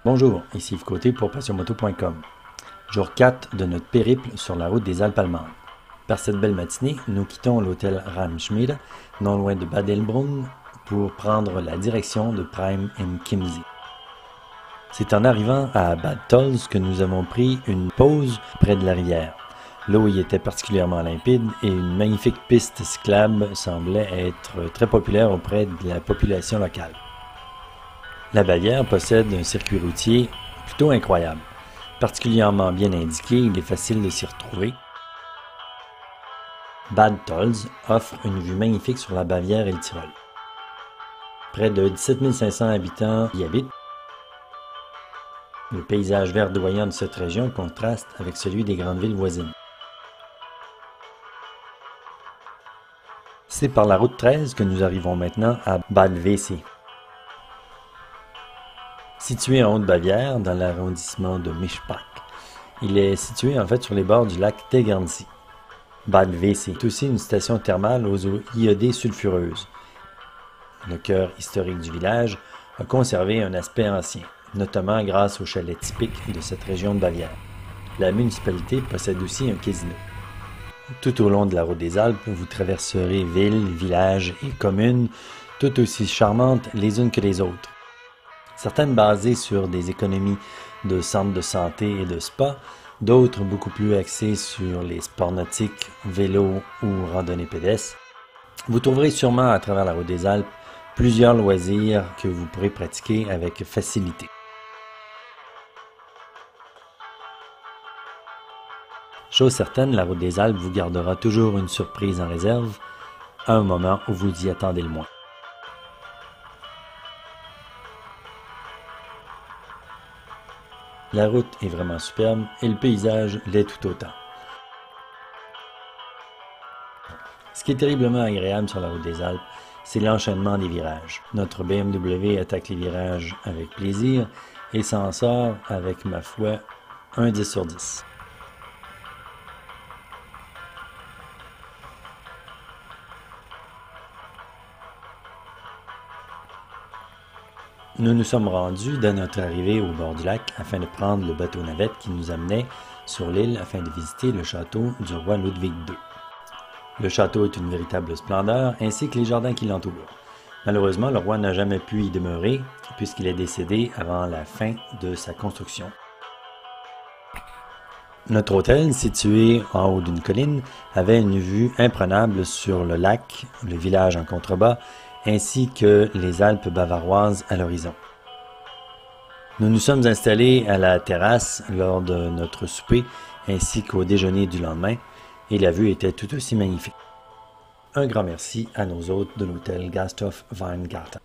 Bonjour, ici Yves Côté pour passionmoto.com. Jour 4 de notre périple sur la route des Alpes allemandes. Par cette belle matinée, nous quittons l'hôtel Ramschmiede, non loin de Bad Elbrunn, pour prendre la direction de Prime in Chiemsee. C'est en arrivant à Bad Tölz que nous avons pris une pause près de la rivière. L'eau y était particulièrement limpide et une magnifique piste cyclable semblait être très populaire auprès de la population locale. La Bavière possède un circuit routier plutôt incroyable. Particulièrement bien indiqué, il est facile de s'y retrouver. Bad Tölz offre une vue magnifique sur la Bavière et le Tyrol. Près de 17 500 habitants y habitent. Le paysage verdoyant de cette région contraste avec celui des grandes villes voisines. C'est par la route 13 que nous arrivons maintenant à Bad Wessee. Situé en Haute-Bavière, dans l'arrondissement de Mischbach, il est situé en fait sur les bords du lac Tegernsee. Bad Wessee est aussi une station thermale aux eaux iodées sulfureuses. Le cœur historique du village a conservé un aspect ancien, notamment grâce aux chalets typiques de cette région de Bavière. La municipalité possède aussi un casino. Tout au long de la route des Alpes, vous traverserez villes, villages et communes, tout aussi charmantes les unes que les autres. Certaines basées sur des économies de centres de santé et de spa, d'autres beaucoup plus axées sur les sports nautiques, vélo ou randonnée pédestre. Vous trouverez sûrement à travers la route des Alpes plusieurs loisirs que vous pourrez pratiquer avec facilité. Chose certaine, la route des Alpes vous gardera toujours une surprise en réserve, à un moment où vous y attendez le moins. La route est vraiment superbe et le paysage l'est tout autant. Ce qui est terriblement agréable sur la route des Alpes, c'est l'enchaînement des virages. Notre BMW attaque les virages avec plaisir et s'en sort avec, ma foi, un 10 sur 10. Nous nous sommes rendus dès notre arrivée au bord du lac afin de prendre le bateau-navette qui nous amenait sur l'île afin de visiter le château du roi Ludwig II. Le château est une véritable splendeur ainsi que les jardins qui l'entourent. Malheureusement, le roi n'a jamais pu y demeurer puisqu'il est décédé avant la fin de sa construction. Notre hôtel, situé en haut d'une colline, avait une vue imprenable sur le lac, le village en contrebas, ainsi que les Alpes bavaroises à l'horizon. Nous nous sommes installés à la terrasse lors de notre souper, ainsi qu'au déjeuner du lendemain, et la vue était tout aussi magnifique. Un grand merci à nos hôtes de l'hôtel Gasthof Weingarten.